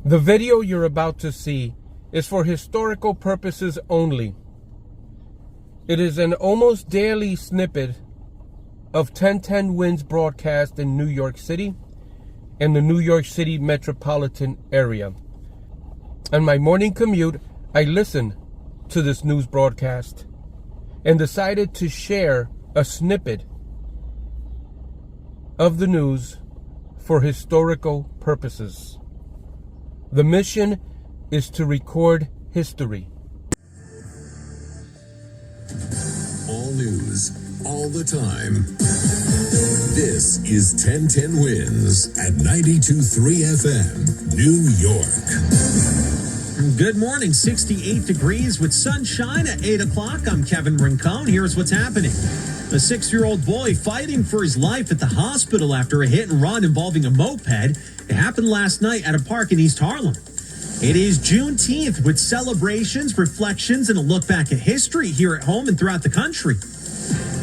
The video you're about to see is for historical purposes only. It is an almost daily snippet of 1010 Wins broadcast in New York City and the New York City metropolitan area. On my morning commute, I listened to this news broadcast and decided to share a snippet of the news for historical purposes. The mission is to record history. All news, all the time. This is 1010 Wins at 92.3 FM, New York. Good morning, 68 degrees with sunshine at 8 o'clock. I'm Kevin Rincon. Here's what's happening. A 6-year-old boy fighting for his life at the hospital after a hit and run involving a moped. It happened last night at a park in East Harlem. It is Juneteenth with celebrations, reflections, and a look back at history here at home and throughout the country.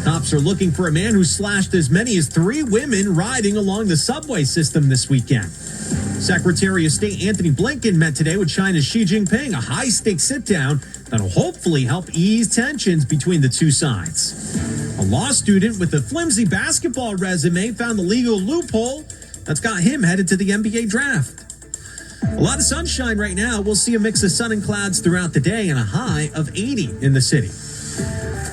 Cops are looking for a man who slashed as many as 3 women riding along the subway system this weekend. Secretary of State Antony Blinken met today with China's Xi Jinping, a high-stakes sit-down that'll hopefully help ease tensions between the two sides. A law student with a flimsy basketball resume found the legal loophole that's got him headed to the NBA draft. A lot of sunshine right now. We'll see a mix of sun and clouds throughout the day and a high of 80 in the city.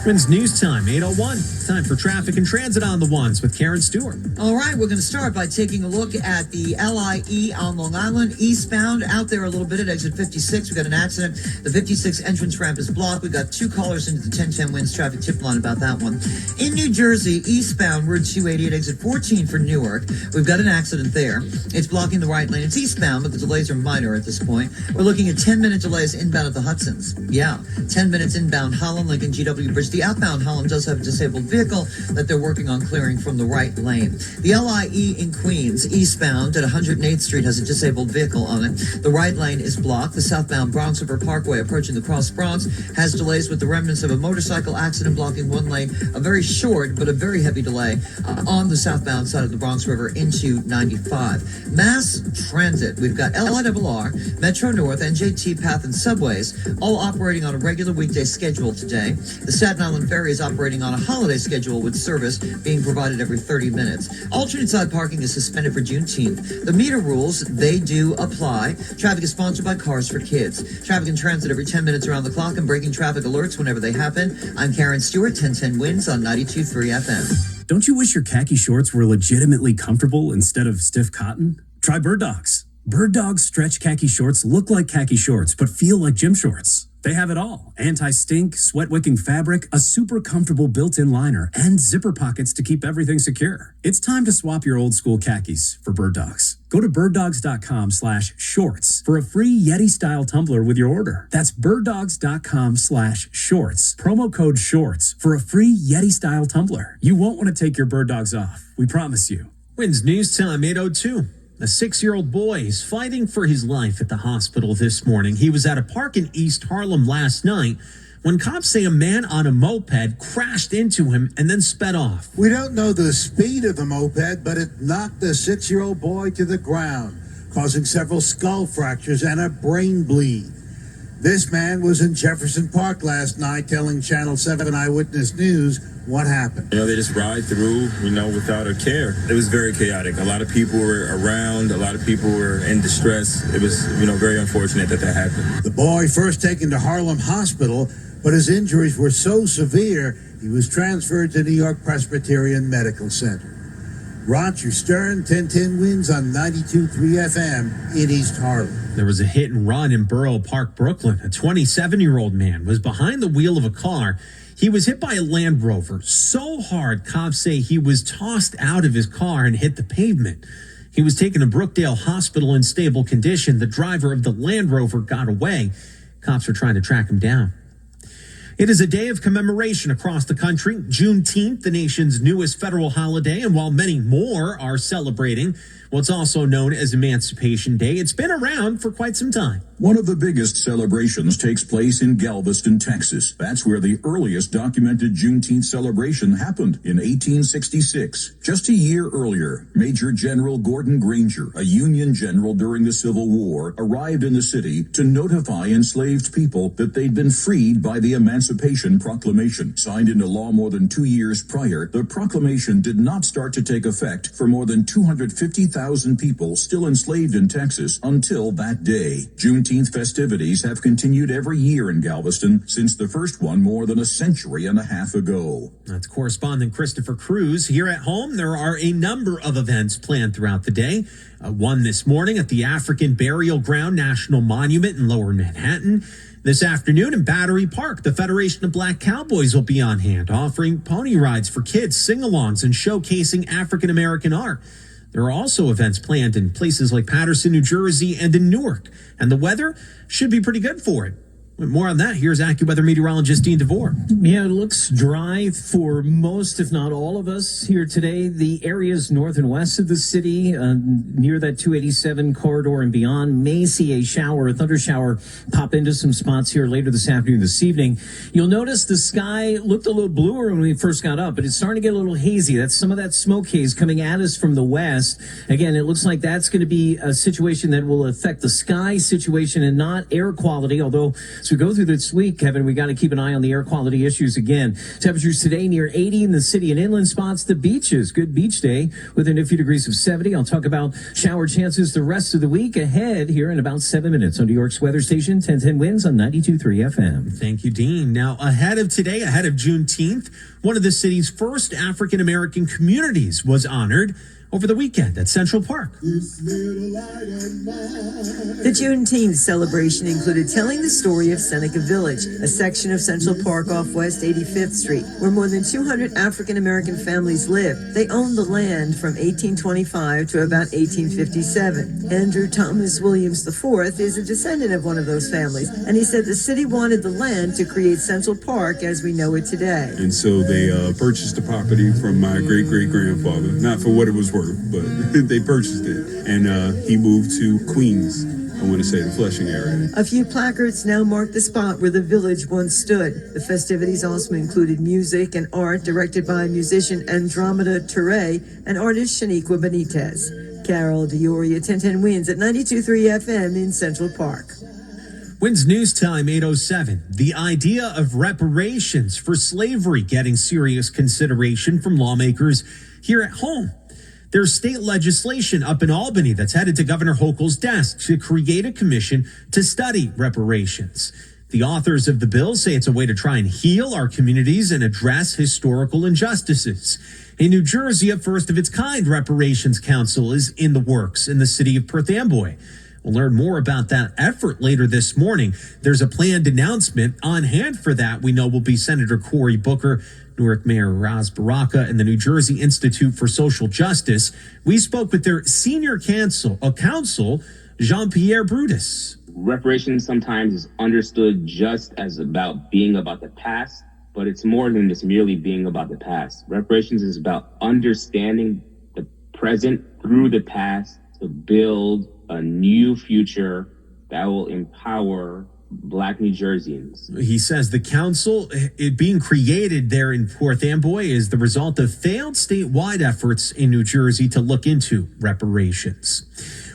Wins News Time, 8:01. Time for traffic and transit on the ones with Karen Stewart. All right, we're going to start by taking a look at the LIE on Long Island, eastbound, out there a little bit at exit 56. We got an accident. The 56 entrance ramp is blocked. We got 2 callers into the 1010 Wins traffic tip line about that one. In New Jersey, eastbound, Route 280 at exit 14 for Newark. We've got an accident there. It's blocking the right lane. It's eastbound, but the delays are minor at this point. We're looking at 10-minute delays inbound at the Hudsons. Yeah, 10 minutes inbound Holland, Lincoln, GW Bridge. The outbound Holland does have a disabled vehicle that they're working on clearing from the right lane. The LIE in Queens, eastbound at 108th Street, has a disabled vehicle on it. The right lane is blocked. The southbound Bronx River Parkway approaching the Cross Bronx has delays with the remnants of a motorcycle accident blocking one lane. A very short but a very heavy delay on the southbound side of the Bronx River into 95. Mass transit. We've got LIRR, Metro North, NJT Path, and subways all operating on a regular weekday schedule today. The Staten Island Ferry is operating on a holiday schedule with service being provided every 30 minutes. Alternate side parking is suspended for Juneteenth. The meter rules, they do apply. Traffic is sponsored by Cars for Kids. Traffic and transit every 10 minutes around the clock and breaking traffic alerts whenever they happen. I'm Karen Stewart, 1010 Wins on 92.3 FM. Don't you wish your khaki shorts were legitimately comfortable instead of stiff cotton? Try Bird Dogs. Bird Dogs stretch khaki shorts look like khaki shorts, but feel like gym shorts. They have it all. Anti-stink, sweat-wicking fabric, a super comfortable built-in liner, and zipper pockets to keep everything secure. It's time to swap your old school khakis for Bird Dogs. Go to birddogs.com/shorts for a free Yeti-style tumbler with your order. That's birddogs.com/shorts. Promo code SHORTS for a free Yeti-style tumbler. You won't want to take your Bird Dogs off. We promise you. Wins News Time, 8:02. A 6-year-old boy is fighting for his life at the hospital this morning. He was at a park in East Harlem last night when cops say a man on a moped crashed into him and then sped off. We don't know the speed of the moped, but it knocked the 6-year-old boy to the ground, causing several skull fractures and a brain bleed. This man was in Jefferson Park last night telling Channel 7 Eyewitness News what happened. They just ride through, without a care. It was very chaotic. A lot of people were around. A lot of people were in distress. It was, very unfortunate that happened. The boy first taken to Harlem Hospital, but his injuries were so severe, he was transferred to New York Presbyterian Medical Center. Roger Stern, 1010 Wins on 92.3 FM in East Harlem. There was a hit and run in Borough Park, Brooklyn. A 27-year-old man was behind the wheel of a car. He was hit by a Land Rover so hard, cops say he was tossed out of his car and hit the pavement. He was taken to Brookdale Hospital in stable condition. The driver of the Land Rover got away. Cops are trying to track him down. It is a day of commemoration across the country. Juneteenth, the nation's newest federal holiday, and while many more are celebrating, what's also known as Emancipation Day. It's been around for quite some time. One of the biggest celebrations takes place in Galveston, Texas. That's where the earliest documented Juneteenth celebration happened in 1866. Just a year earlier, Major General Gordon Granger, a Union general during the Civil War, arrived in the city to notify enslaved people that they'd been freed by the Emancipation Proclamation. Signed into law more than 2 years prior, the proclamation did not start to take effect for more than 250,000 people still enslaved in Texas until that day. Juneteenth festivities have continued every year in Galveston since the first one more than a century and a half ago. That's correspondent Christopher Cruz. Here at home, there are a number of events planned throughout the day. One this morning at the African Burial Ground National Monument in Lower Manhattan. This afternoon in Battery Park, the Federation of Black Cowboys will be on hand, offering pony rides for kids, sing-alongs, and showcasing African-American art. There are also events planned in places like Paterson, New Jersey, and in Newark. And the weather should be pretty good for it. More on that, here's AccuWeather meteorologist Dean DeVore. Yeah, it looks dry for most, if not all of us here today. The areas north and west of the city, near that 287 corridor and beyond, may see a thunder shower pop into some spots here later this afternoon, this evening. You'll notice the sky looked a little bluer when we first got up, but it's starting to get a little hazy. That's some of that smoke haze coming at us from the west. Again, it looks like that's going to be a situation that will affect the sky situation and not air quality, although as we go through this week, Kevin, we got to keep an eye on the air quality issues again. Temperatures today near 80 in the city and inland spots. The beaches, good beach day within a few degrees of 70. I'll talk about shower chances the rest of the week ahead here in about 7 minutes on New York's weather station, 1010 Winds on 92.3 FM. Thank you, Dean. Now, ahead of Juneteenth, one of the city's first African-American communities was honored over the weekend at Central Park. The Juneteenth celebration included telling the story of Seneca Village, a section of Central Park off West 85th Street, where more than 200 African-American families lived. They owned the land from 1825 to about 1857. Andrew Thomas Williams IV is a descendant of one of those families, and he said the city wanted the land to create Central Park as we know it today. And so they purchased the property from my great-great-grandfather, not for what it was worth, but they purchased it. And he moved to Queens, I want to say the Flushing area. A few placards now mark the spot where the village once stood. The festivities also included music and art directed by musician Andromeda Touré and artist Shaniqua Benitez. Carol DiOria, 1010 Winds at 92.3 FM in Central Park. Winds News Time 8:07. The idea of reparations for slavery getting serious consideration from lawmakers here at home. There's state legislation up in Albany that's headed to Governor Hochul's desk to create a commission to study reparations. The authors of the bill say it's a way to try and heal our communities and address historical injustices. In New Jersey, a first of its kind reparations council is in the works in the city of Perth Amboy. We'll learn more about that effort later this morning. There's a planned announcement on hand for that. We know will be Senator Cory Booker, Newark Mayor Ras Baraka, and the New Jersey Institute for Social Justice. We spoke with their senior counsel, Jean-Pierre Brutus. Reparations sometimes is understood just as about being about the past, but it's more than just merely being about the past. Reparations is about understanding the present through the past to build a new future that will empower Black New Jerseyans. He says the council, it being created there in Perth Amboy, is the result of failed statewide efforts in New Jersey to look into reparations.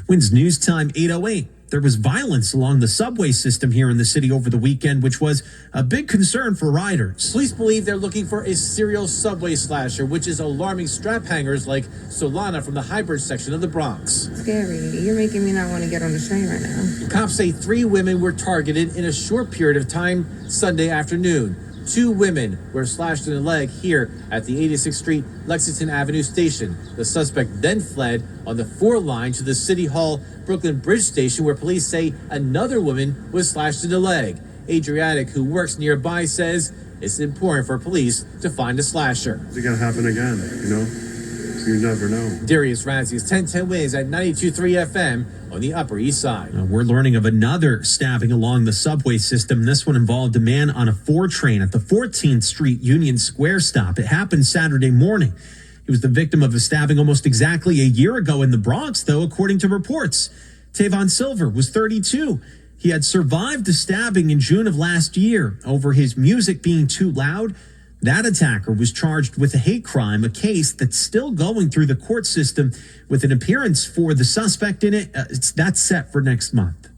Winds News Time 8:08. There was violence along the subway system here in the city over the weekend, which was a big concern for riders. Police believe they're looking for a serial subway slasher, which is alarming strap hangers like Solana from the Highbridge section of the Bronx. Scary. You're making me not want to get on the train right now. Cops say 3 women were targeted in a short period of time Sunday afternoon. 2 women were slashed in the leg here at the 86th Street Lexington Avenue station. The suspect then fled on the 4 line to the City Hall Brooklyn Bridge station, where police say another woman was slashed in the leg. Adriatic, who works nearby, says it's important for police to find a slasher. Is it going to happen again, you know? You never know. Darius Ramsey's 1010 Winds at 92.3 FM on the Upper East Side. We're learning of another stabbing along the subway system. This one involved a man on a 4 train at the 14th Street Union Square stop. It happened Saturday morning. He was the victim of a stabbing almost exactly a year ago in the Bronx, though, according to reports. Tavon Silver was 32. He had survived the stabbing in June of last year over his music being too loud. That attacker was charged with a hate crime, a case that's still going through the court system with an appearance for the suspect in it. That's set for next month.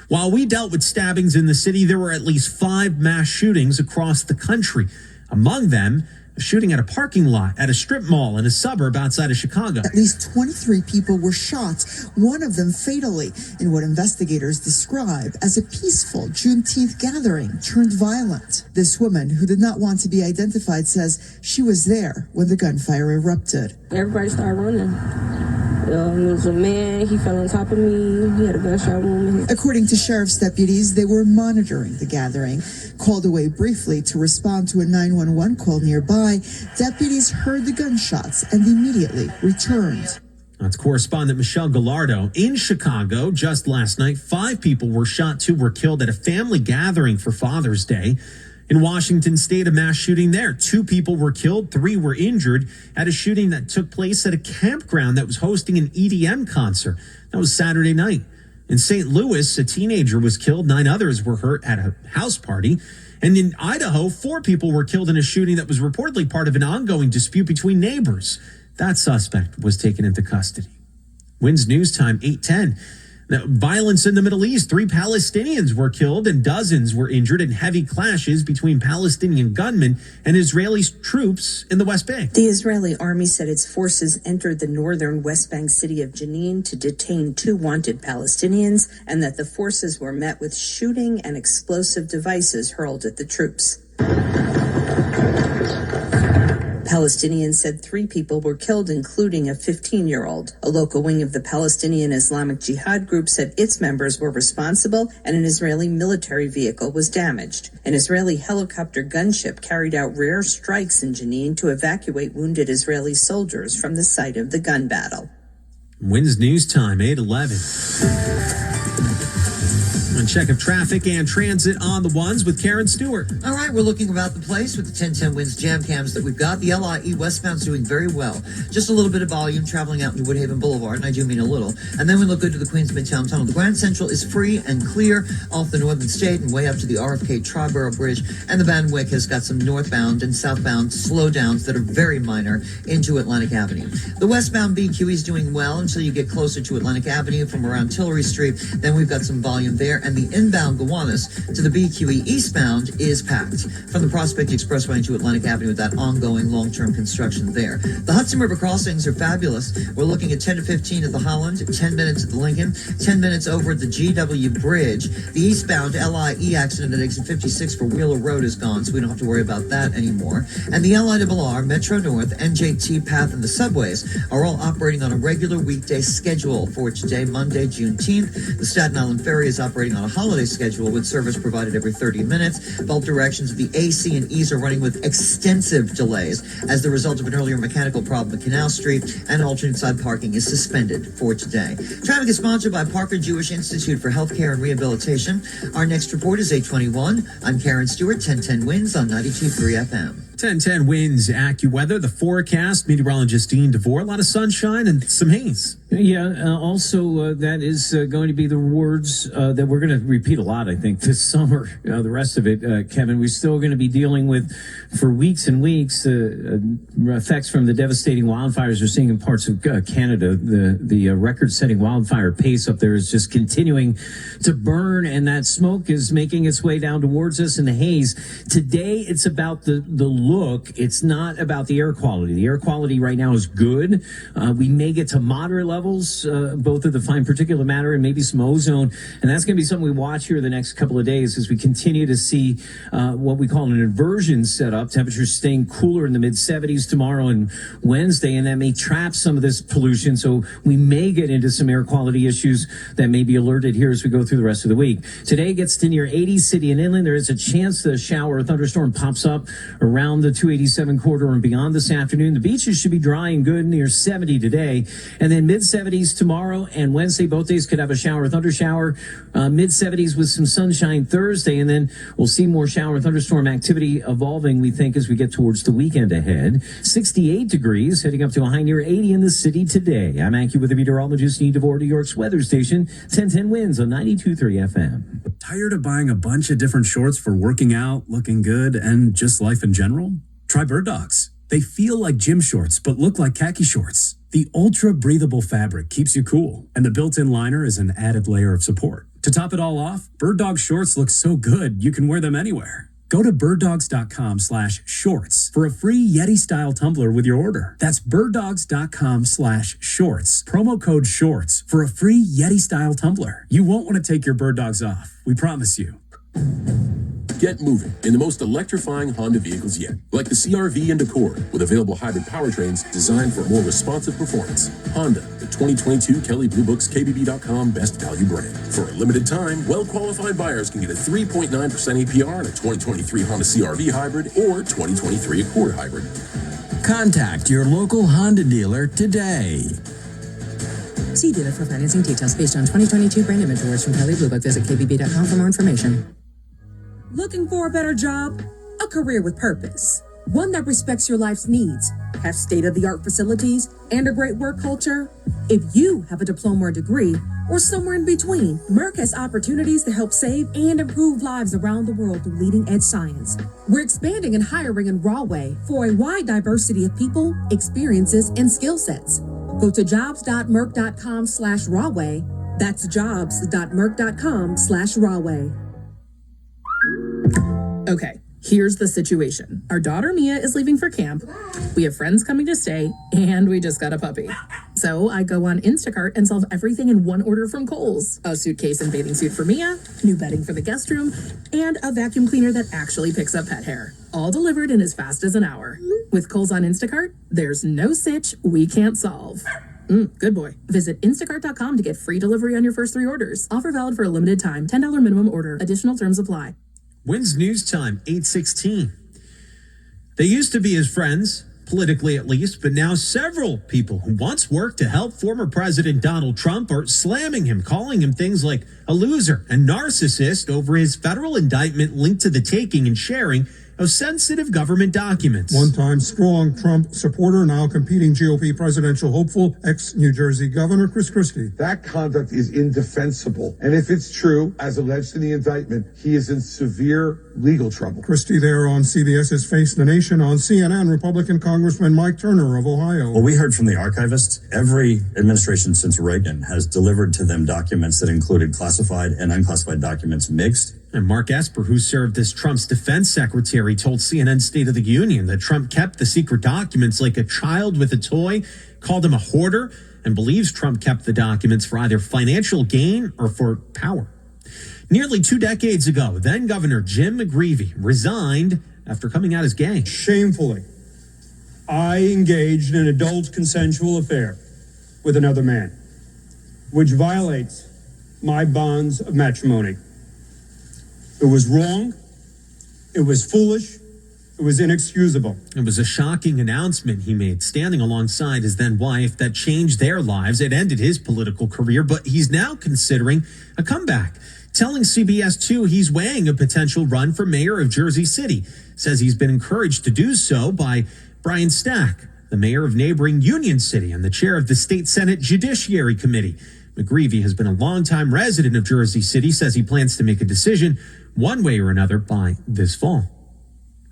While we dealt with stabbings in the city, there were at least 5 mass shootings across the country. Among them, a shooting at a parking lot at a strip mall in a suburb outside of Chicago. At least 23 people were shot, one of them fatally, in what investigators describe as a peaceful Juneteenth gathering turned violent. This woman, who did not want to be identified, says she was there when the gunfire erupted. Everybody started running. It was a man, he fell on top of me, he had a gunshot wound. According to sheriff's deputies, they were monitoring the gathering. Called away briefly to respond to a 911 call nearby, deputies heard the gunshots and immediately returned. That's correspondent Michelle Gallardo. In Chicago, just last night, 5 people were shot, 2 were killed at a family gathering for Father's Day. In Washington state, a mass shooting there. 2 people were killed, 3 were injured at a shooting that took place at a campground that was hosting an EDM concert. That was Saturday night. In St. Louis, a teenager was killed. 9 others were hurt at a house party. And in Idaho, 4 people were killed in a shooting that was reportedly part of an ongoing dispute between neighbors. That suspect was taken into custody. WINS News Time, 8:10. Now, violence in the Middle East. 3 Palestinians were killed and dozens were injured in heavy clashes between Palestinian gunmen and Israeli troops in the West Bank. The Israeli army said its forces entered the northern West Bank city of Jenin to detain 2 wanted Palestinians, and that the forces were met with shooting and explosive devices hurled at the troops. Palestinians said 3 people were killed, including a 15-year-old. A local wing of the Palestinian Islamic Jihad group said its members were responsible and an Israeli military vehicle was damaged. An Israeli helicopter gunship carried out rare strikes in Jenin to evacuate wounded Israeli soldiers from the site of the gun battle. WINS News Time, 8:11. A check of traffic and transit on the ones with Karen Stewart. All right, we're looking about the place with the 1010 WINS jam cams that we've got. The LIE westbound's doing very well. Just a little bit of volume traveling out into Woodhaven Boulevard, and I do mean a little. And then we look good to the Queens Midtown Tunnel. The Grand Central is free and clear off the Northern State and way up to the RFK Triborough Bridge. And the Van Wyck has got some northbound and southbound slowdowns that are very minor into Atlantic Avenue. The westbound BQE is doing well until you get closer to Atlantic Avenue from around Tillery Street. Then we've got some volume there. And the inbound Gowanus to the BQE eastbound is packed from the Prospect Expressway into Atlantic Avenue with that ongoing long-term construction there. The Hudson River crossings are fabulous. We're looking at 10 to 15 at the Holland, 10 minutes at the Lincoln, 10 minutes over at the GW Bridge. The eastbound LIE accident at exit 56 for Wheeler Road is gone, so we don't have to worry about that anymore. And the LIRR, Metro North, NJT Path, and the subways are all operating on a regular weekday schedule for today, Monday, Juneteenth. The Staten Island Ferry is operating on a holiday schedule with service provided every 30 minutes. Both directions of the AC and E's are running with extensive delays as the result of an earlier mechanical problem at Canal Street, and alternate side parking is suspended for today. Traffic is sponsored by Parker Jewish Institute for Healthcare and Rehabilitation. Our next report is 8:21. I'm Karen Stewart, 1010 WINS on 92.3 FM. 1010 WINS AccuWeather, the forecast, meteorologist Dean DeVore, a lot of sunshine and some haze. Yeah, also that is going to be the words that we're going to repeat a lot, I think, this summer. The rest of it, Kevin, we're still going to be dealing with, for weeks and weeks, effects from the devastating wildfires we're seeing in parts of Canada. The record-setting wildfire pace up there is just continuing to burn, and that smoke is making its way down towards us in the haze. Today, it's about the look. It's not about the air quality. The air quality right now is good. We may get to moderate levels, both of the fine particulate matter and maybe some ozone. And that's going to be something we watch here the next couple of days as we continue to see what we call an inversion setup. Temperatures staying cooler in the mid-70s tomorrow and Wednesday, and that may trap some of this pollution. So we may get into some air quality issues that may be alerted here as we go through the rest of the week. Today gets to near 80 city and inland. There is a chance the shower or thunderstorm pops up around around the 287 corridor and beyond this afternoon. The beaches should be dry and good, near 70 today. And then mid-70s tomorrow and Wednesday. Both days could have a shower or thunder shower. Mid-70s with some sunshine Thursday. And then we'll see more shower and thunderstorm activity evolving, we think, as we get towards the weekend ahead. 68 degrees, heading up to a high near 80 in the city today. I'm Anki with the meteorologist Need DeVore to York's weather station. 1010 winds on 92.3 FM. Tired of buying a bunch of different shorts for working out, looking good, and just life in general? Try Bird Dogs. They feel like gym shorts, but look like khaki shorts. The ultra-breathable fabric keeps you cool, and the built-in liner is an added layer of support. To top it all off, Bird Dog shorts look so good you can wear them anywhere. Go to birddogs.com/shorts for a free Yeti-style tumbler with your order. That's birddogs.com/shorts. Promo code SHORTS for a free Yeti-style tumbler. You won't want to take your Bird Dogs off. We promise you. Get moving in the most electrifying Honda vehicles yet, like the CR-V and Accord, with available hybrid powertrains designed for more responsive performance. Honda, the 2022 Kelley Blue Book's KBB.com Best Value Brand. For a limited time, well-qualified buyers can get a 3.9% APR on a 2023 Honda CR-V hybrid or 2023 Accord hybrid. Contact your local Honda dealer today. See dealer for financing details based on 2022 brand image awards from Kelley Blue Book. Visit KBB.com for more information. Looking for a better job? A career with purpose. One that respects your life's needs, has state-of-the-art facilities, and a great work culture? If you have a diploma or degree, or somewhere in between, Merck has opportunities to help save and improve lives around the world through leading-edge science. We're expanding and hiring in Rahway for a wide diversity of people, experiences, and skill sets. Go to jobs.merck.com/Rahway. That's jobs.merck.com/Rahway. Okay, here's the situation. Our daughter Mia is leaving for camp. We have friends coming to stay, and we just got a puppy. So I go on Instacart and solve everything in one order from Kohl's. A suitcase and bathing suit for Mia, new bedding for the guest room, and a vacuum cleaner that actually picks up pet hair. All delivered in as fast as an hour. With Kohl's on Instacart, there's no sitch we can't solve. Good boy. Visit instacart.com to get free delivery on your first 3 orders. Offer valid for a limited time. $10 minimum order. Additional terms apply. When's news time? 8:16. They used to be his friends, politically at least, but now several people who once worked to help former President Donald Trump are slamming him, calling him things like a loser and narcissist over his federal indictment linked to the taking and sharing of sensitive government documents. One-time strong Trump supporter, now competing GOP presidential hopeful, ex-New Jersey Governor Chris Christie. That conduct is indefensible. And if it's true, as alleged in the indictment, he is in severe legal trouble. Christie there on CBS's Face the Nation. On CNN, Republican Congressman Mike Turner of Ohio. Well, we heard from the archivist. Every administration since Reagan has delivered to them documents that included classified and unclassified documents mixed. And Mark Esper, who served as Trump's defense secretary, told CNN State of the Union that Trump kept the secret documents like a child with a toy, called him a hoarder, and believes Trump kept the documents for either financial gain or for power. Nearly 2 decades ago, then Governor Jim McGreevey resigned after coming out as gay. Shamefully, I engaged in an adult consensual affair with another man, which violates my bonds of matrimony. It was wrong. It was foolish. It was inexcusable. It was a shocking announcement he made, standing alongside his then wife, that changed their lives. It ended his political career, but he's now considering a comeback, telling CBS 2 he's weighing a potential run for mayor of Jersey City. Says he's been encouraged to do so by Brian Stack, the mayor of neighboring Union City and the chair of the State Senate Judiciary Committee. McGreevey has been a longtime resident of Jersey City, says he plans to make a decision one way or another by this fall.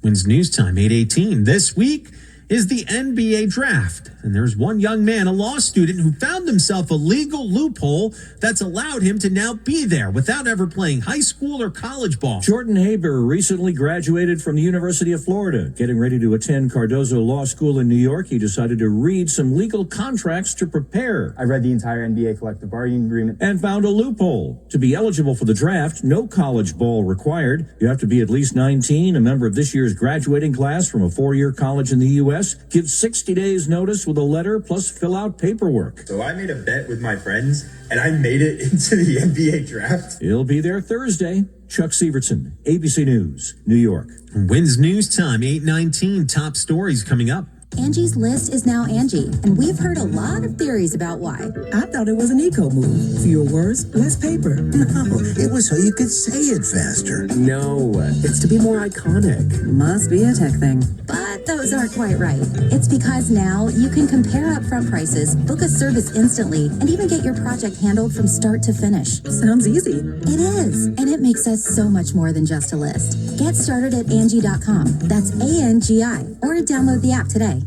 When's news time? 8:18. This week is the NBA draft. And there's one young man, a law student, who found himself a legal loophole that's allowed him to now be there without ever playing high school or college ball. Jordan Haber recently graduated from the University of Florida. Getting ready to attend Cardozo Law School in New York, he decided to read some legal contracts to prepare. I read the entire NBA collective bargaining agreement and found a loophole. To be eligible for the draft, no college ball required. You have to be at least 19, a member of this year's graduating class from a 4-year college in the U.S., address, give 60 days notice with a letter, plus fill out paperwork. So I made a bet with my friends, and I made it into the NBA draft. He'll be there Thursday. Chuck Severson, ABC News, New York. Wins News Time, 8:19. Top stories coming up. Angie's List is now Angie, and we've heard a lot of theories about why. I thought it was an eco move. Fewer words, less paper. No, it was so you could say it faster. No, it's to be more iconic. Must be a tech thing. But those aren't quite right. It's because now you can compare upfront prices, book a service instantly, and even get your project handled from start to finish. Sounds easy. It is, and it makes us so much more than just a list. Get started at Angie.com. That's ANGI, or download the app today.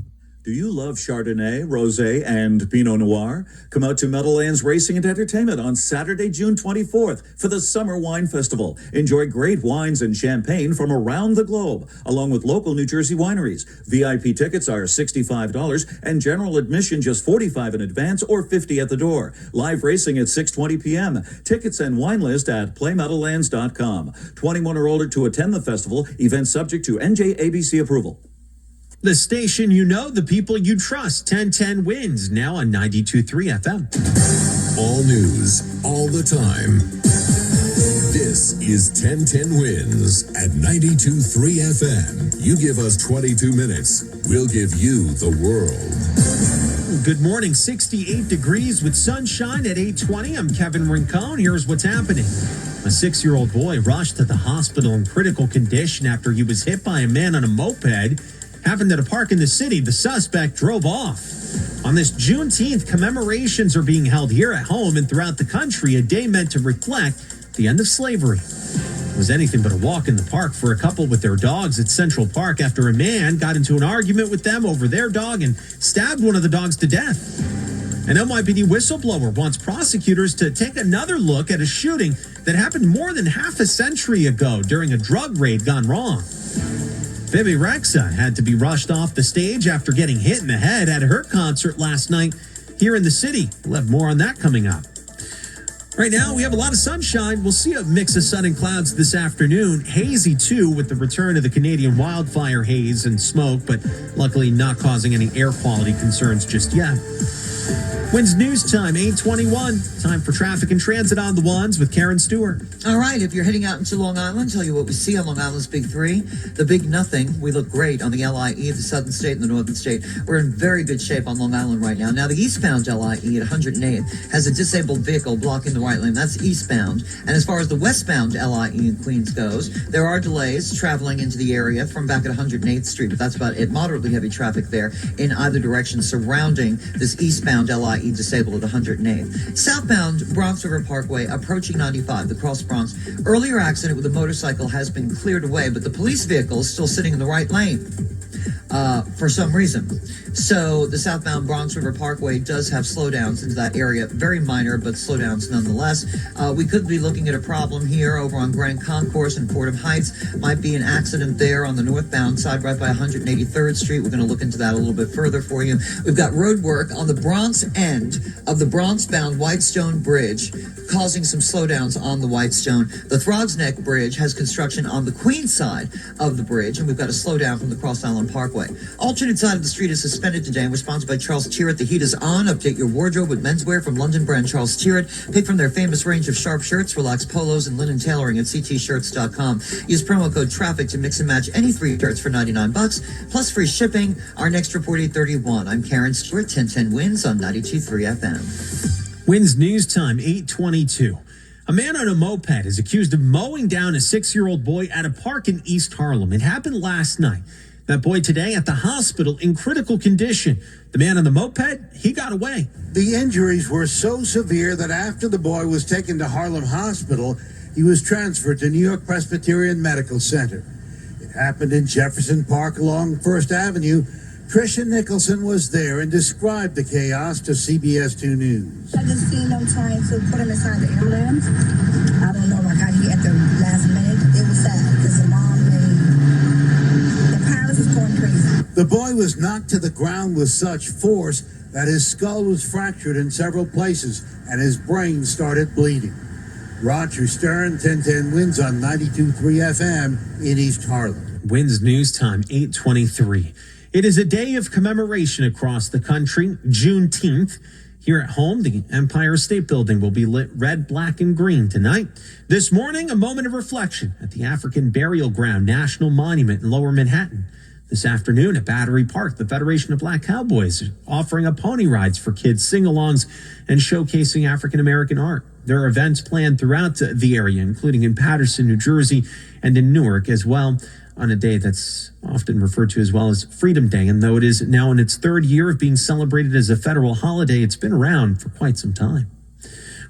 Do you love Chardonnay, Rosé, and Pinot Noir? Come out to Meadowlands Racing and Entertainment on Saturday, June 24th for the Summer Wine Festival. Enjoy great wines and champagne from around the globe, along with local New Jersey wineries. VIP tickets are $65 and general admission just $45 in advance or $50 at the door. Live racing at 6:20 p.m. Tickets and wine list at playmeadowlands.com. 21 or older to attend the festival. Event subject to NJABC approval. The station you know, the people you trust. 1010 Wins, now on 92.3 FM. All news, all the time. This is 1010 Wins at 92.3 FM. You give us 22 minutes, we'll give you the world. Good morning, 68 degrees with sunshine at 8:20. I'm Kevin Rincon. Here's what's happening. A 6-year-old boy rushed to the hospital in critical condition after he was hit by a man on a moped. Happened at a park in the city. The suspect drove off. On this Juneteenth, commemorations are being held here at home and throughout the country, a day meant to reflect the end of slavery. It was anything but a walk in the park for a couple with their dogs at Central Park after a man got into an argument with them over their dog and stabbed one of the dogs to death. An NYPD whistleblower wants prosecutors to take another look at a shooting that happened more than half a century ago during a drug raid gone wrong. Bebe Rexha had to be rushed off the stage after getting hit in the head at her concert last night here in the city. We'll have more on that coming up. Right now, we have a lot of sunshine. We'll see a mix of sun and clouds this afternoon. Hazy, too, with the return of the Canadian wildfire haze and smoke, but luckily not causing any air quality concerns just yet. Wins News Time, 8:21. Time for traffic and transit on the ones with Karen Stewart. All right, if you're heading out into Long Island, tell you what we see on Long Island's Big Three. The Big Nothing, we look great on the LIE, the Southern State and the Northern State. We're in very good shape on Long Island right now. Now, the eastbound LIE at 108th has a disabled vehicle blocking the right lane. That's eastbound. And as far as the westbound LIE in Queens goes, there are delays traveling into the area from back at 108th Street, but that's about it. Moderately heavy traffic there in either direction surrounding this eastbound LIE disabled at 108th. Southbound Bronx River Parkway approaching 95, the Cross Bronx. Earlier accident with a motorcycle has been cleared away, but the police vehicle is still sitting in the right lane for some reason. So the southbound Bronx River Parkway does have slowdowns into that area. Very minor, but slowdowns nonetheless. We could be looking at a problem here over on Grand Concourse in Fordham Heights. Might be an accident there on the northbound side right by 183rd Street. We're going to look into that a little bit further for you. We've got road work on the Bronx end of the Bronx-bound Whitestone Bridge, causing some slowdowns on the Whitestone. The Throgs Neck Bridge has construction on the Queens side of the bridge, and we've got a slowdown from the Cross Island Parkway. Alternate side of the street is suspended today, and we're sponsored by Charles Tyrwhitt. The heat is on. Update your wardrobe with menswear from London brand Charles Tyrwhitt. Pick from their famous range of sharp shirts, relaxed polos, and linen tailoring at ctshirts.com. Use promo code TRAFFIC to mix and match any 3 shirts for $99, plus free shipping. Our next report, 8:31. I'm Karen Stewart, 1010 Wins on 92.3 FM. Wins News Time, 8:22. A man on a moped is accused of mowing down a 6-year-old boy at a park in East Harlem. It happened last night. That boy today at the hospital in critical condition. The man on the moped, he got away. The injuries were so severe that after the boy was taken to Harlem Hospital, he was transferred to New York Presbyterian Medical Center. It happened in Jefferson Park along First Avenue. Tricia Nicholson was there and described the chaos to CBS 2 News. I just seen them trying to put him inside the ambulance. I don't know, like I got here at the last minute. It was sad because the mom the parents was going crazy. The boy was knocked to the ground with such force that his skull was fractured in several places and his brain started bleeding. Roger Stern, 1010 Wins on 92.3 FM in East Harlem. Wins News Time, 8:23. It is a day of commemoration across the country, Juneteenth. Here at home, the Empire State Building will be lit red, black, and green tonight. This morning, a moment of reflection at the African Burial Ground National Monument in Lower Manhattan. This afternoon at Battery Park, the Federation of Black Cowboys is offering up pony rides for kids, sing-alongs, and showcasing African-American art. There are events planned throughout the area, including in Paterson, New Jersey, and in Newark as well, on a day that's often referred to as well as Freedom Day. And though it is now in its third year of being celebrated as a federal holiday, it's been around for quite some time.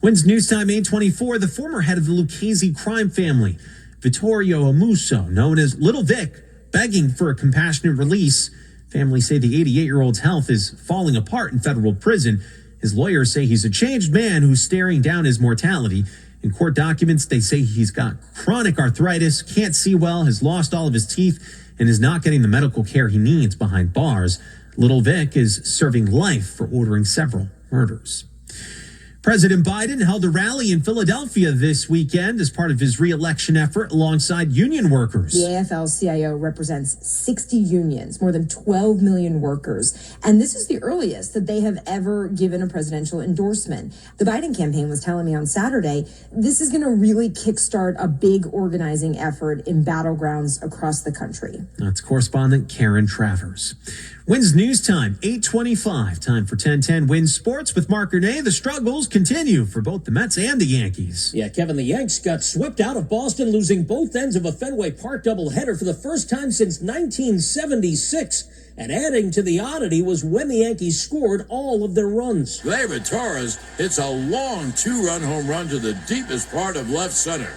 WINS News Time 824, the former head of the Lucchese crime family, Vittorio Amuso, known as Little Vic, begging for a compassionate release. Families say the 88-year-old's health is falling apart in federal prison. His lawyers say he's a changed man who's staring down his mortality. In court documents, they say he's got chronic arthritis, can't see well, has lost all of his teeth, and is not getting the medical care he needs behind bars. Little Vic is serving life for ordering several murders. President Biden held a rally in Philadelphia this weekend as part of his re-election effort alongside union workers. The AFL-CIO represents 60 unions, more than 12 million workers. And this is the earliest that they have ever given a presidential endorsement. The Biden campaign was telling me on Saturday, this is going to really kickstart a big organizing effort in battlegrounds across the country. That's correspondent Karen Travers. WINS News Time, 8:25. Time for 1010 WINS Sports with Mark Renee. The struggles continue for both the Mets and the Yankees. Yeah, Kevin, the Yanks got swept out of Boston, losing both ends of a Fenway Park doubleheader for the first time since 1976. And adding to the oddity was when the Yankees scored all of their runs. Gleyber Torres hits a long two-run home run to the deepest part of left center.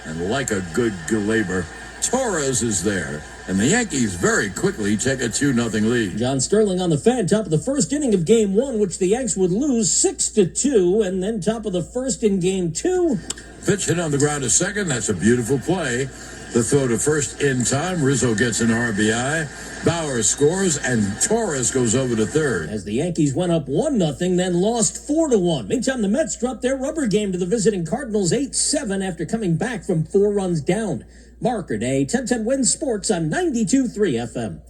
And like a good Gleyber, Torres is there. And the Yankees very quickly take a 2-0 lead. John Sterling on the fan, top of the first inning of Game 1, which the Yanks would lose 6-2, and then top of the first in Game 2. Pitch hit on the ground to second. That's a beautiful play. The throw to first in time. Rizzo gets an RBI. Bauer scores, and Torres goes over to third. As the Yankees went up 1-0, then lost 4-1. Meantime, the Mets dropped their rubber game to the visiting Cardinals 8-7 after coming back from 4 runs down. Mark Renee, 1010 WINS Sports on 92.3 FM.